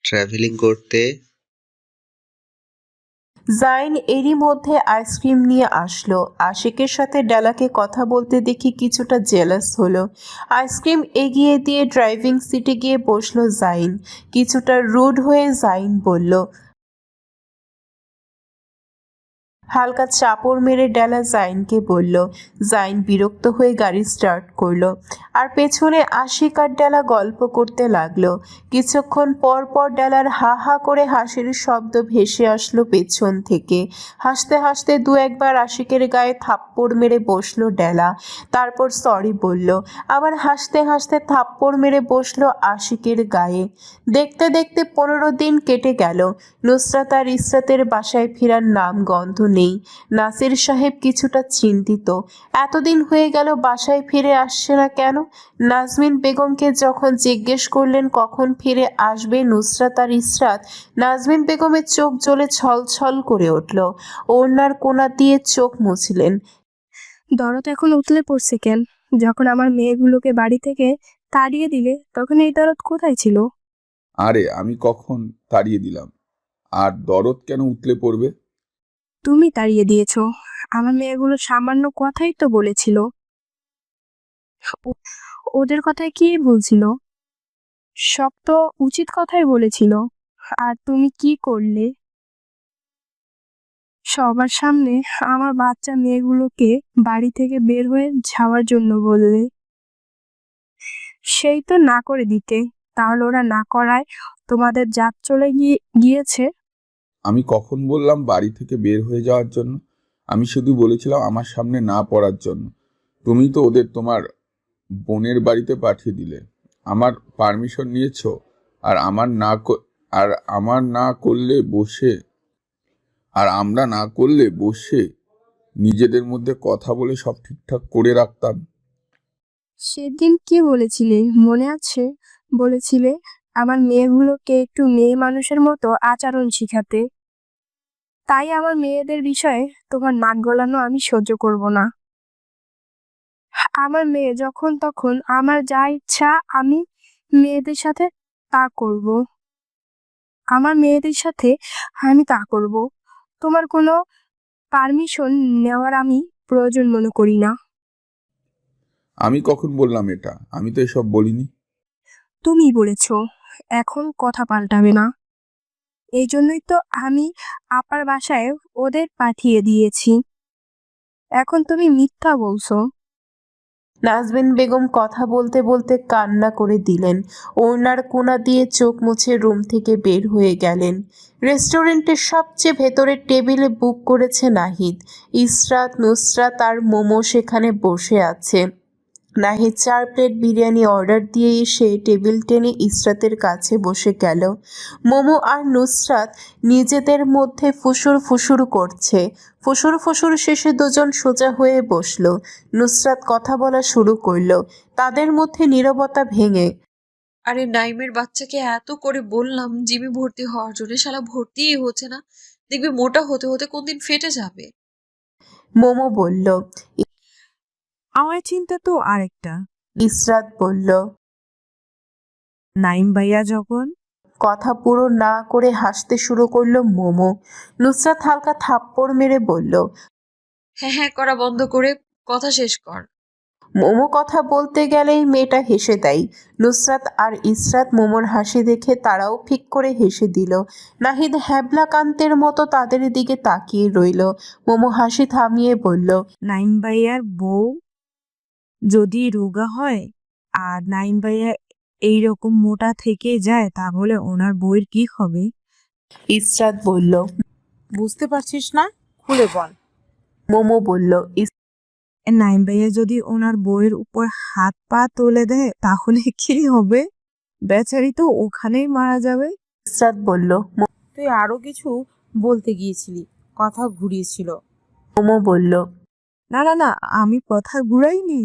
Travelling করতে। জাইন এরই মধ্যে আইসক্রিম নিয়ে আসলো। আশিকের সাথে ডেলাকে কথা বলতে দেখি কিছুটা জেলাস হলো। আইসক্রিম এগিয়ে দিয়ে ড্রাইভিং সিটে গিয়ে বসলো জাইন। কিছুটা রুড হয়ে জাইন বলল, হালকা চাপড় মেরে ডেলা জাইনকে বলল। জাইন বিরক্ত হয়ে গাড়ি স্টার্ট করলো। আর পেছনে আশিক আর ডেলা গল্প করতে লাগলো। কিছুক্ষণ পর পর ডেলার হা হা করে হাসির শব্দ ভেসে আসলো পেছন থেকে। হাসতে হাসতে দু একবার আশিকের গায়ে থাপ্পড় মেরে বসলো ডেলা। তারপর সরি বলল। আবার হাসতে হাসতে থাপ্পড় মেরে বসলো আশিকের গায়ে। দেখতে দেখতে 15 দিন কেটে গেল। নুসরাত আর ইসরাতের বাসায় ফেরার নাম গন্ধ নেই। নাসির সাহেব কিছুটা চিন্তিত। এতদিন হয়ে গেল বাসায় ফিরে আসছে না কেন? নাজমিন বেগমকে যখন জিজ্ঞেস করলেন কখন ফিরে আসবে নুসরাত আর ইসরাত, নাজমিন বেগমের চোখ জ্বলে ছলছল করে উঠল। ওড়নার কোনা দিয়ে চোখ মুছলেন। দরদ এখন উতলে পড়ছে কেন? যখন আমার মেয়েগুলোকে বাড়ি থেকে তাড়িয়ে দিলে তখন এই দরদ কোথায় ছিল? আরে আমি কখন তাড়িয়ে দিলাম? আর দরদ কেন উতলে পড়বে? তুমি তাড়িয়ে দিয়েছো। আমার মেয়েগুলো সামান্য কথাই তো বলেছিল। ওদের কথায় কি বলছিল? সব তো উচিত কথাই বলেছিল। আর তুমি কি করলে? সবার সামনে আমার বাচ্চা মেয়েগুলোকে বাড়ি থেকে বের হয়ে যাওয়ার জন্য বললে। সেই তো না করে দিতে। তাহলে ওরা না করায় তোমাদের জাত চলে গিয়েছে। আমি কখন বললাম বাড়ি থেকে বের হয়ে যাওয়ার জন্য? আমি শুধু বলেছিলাম আমার সামনে না পড়ার জন্য। তুমি তো ওদের তোমার বোনের বাড়িতে পাঠিয়ে দিলে। আমার পারমিশন নিয়েছো। আর আমার না করলে বসে আর আমরা না করলে বসে নিজেদের মধ্যে কথা বলে সব ঠিকঠাক করে রাখতাম। সেদিন কি বলেছিলে মনে আছে? বলেছিলে আমার মেয়েগুলোকে একটু মেয়ে মানুষের মতো আচরণ শিখাতে। তাই আমার মেয়েদের বিষয়ে তোমার নাক গলানো আমি সহ্য করব না। আমার মেয়ে যখন তখন আমার যা ইচ্ছা আমি মেয়েদের সাথে তা করব। আমার মেয়েদের সাথে আমি তা করব। তোমার কোনো পারমিশন নেওয়ার আমি প্রয়োজন মনে করি না। আমি কখন বললাম এটা? আমি তো এসব বলিনি। তুমি বলেছো। এখন কথা পাল্টাবে না। এই জন্যই তো আমি আপার বাসায় ওদের পাঠিয়ে দিয়েছি। এখন তুমি মিথ্যা বলছো। নাজমিন বেগম কথা বলতে বলতে কান্না করে দিলেন। ওড়নার কোনা দিয়ে চোখ মুছে রুম থেকে বের হয়ে গেলেন। রেস্টুরেন্টের সবচেয়ে ভেতরের টেবিলে বুক করেছে নাহিদ। ইসরাত, নুসরাত আর মোমো সেখানে বসে আছে। নাহিদ 4 প্লেট বিরিয়ানি অর্ডার দিয়ে এসে টেবিল টেনে ইসরাতের কাছে বসে গেল। মোমো আর নুসরাত নিজেদের মধ্যে ফুসুর ফুসুর করছে। ফুসুর ফুসুর শেষে দুজন সোজা হয়ে বসলো। নুসরাত কথা বলা শুরু করলো, তাদের মধ্যে নীরবতা ভেঙে। আরে নাইমের বাচ্চাকে এত করে বললাম জিমে ভর্তি হওয়ার জন্য, শালা ভর্তিই হচ্ছে না। দেখবি মোটা হতে হতে কোনদিন ফেটে যাবে। মোমো বলল। আমার চিন্তা তো আরেকটা। ইসরাত বলল। নাইম ভাইয়া যখন কথা পুরো না করে হাসতে শুরু করলো মোমো। নুসরাত হালকা থাপ্পড় মেরে বলল, হ্যাঁ হ্যাঁ করা বন্ধ করে কথা শেষ কর। মোমো কথা বলতে গেলেই মেয়েটা হেসে দেয়। নুসরাত আর ইসরাত মোমোর হাসি দেখে তারাও ফিক করে হেসে দিল। নাহিদ হ্যাবলা কান্তের মতো তাদের দিকে তাকিয়ে রইল। মোমো হাসি থামিয়ে বলল, নাইম ভাইয়ার বউ যদি রোগা হয় আর নাইম ভাইয়া এইরকম মোটা থেকে যায় তাহলে ওনার বউয়ের কি হবে? ইসরাত বলল। বুঝতে পারছিস না? খুলে বল। মোমো বলল। নাইম ভাইয়া যদি ওনার বউয়ের উপর হাত পা তুলে দেয় তাহলে কি হবে? বেচারি তো ওখানেই মারা যাবে। ইসরাত বলল। তুই আরো কিছু বলতে গিয়েছিলি, কথা ঘুরিয়েছিল। মোমো বলল। না না না, আমি কথা ঘুরাইনি।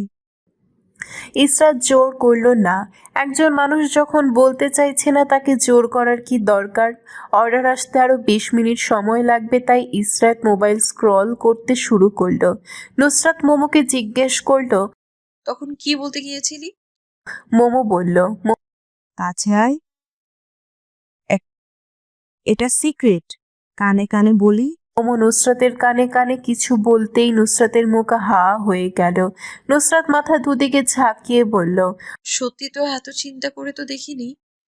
ইসরাত জোর করল না। একজন মানুষ যখন বলতে চাইছে না তাকে জোর করার কি দরকার? অর্ডার আসতে আরো 20 মিনিট সময় লাগবে, তাই ইসরাত মোবাইল স্ক্রল করতে শুরু করলো। নুসরাত মোমোকে জিজ্ঞেস করলো। তখন কি বলতে গিয়েছিলি? মোমো বলল। কাছে আয়, এটা সিক্রেট। কানে কানে বলি। ওমো নুসরাতের কানে কানে কিছু বলতেই নুসরাতের মুখ হা হয়ে গেল। নুসরাত মাথা দুদিকে ঝাঁকিয়ে বলল, সত্যি তো এত চিন্তা করে তো দেখিনি।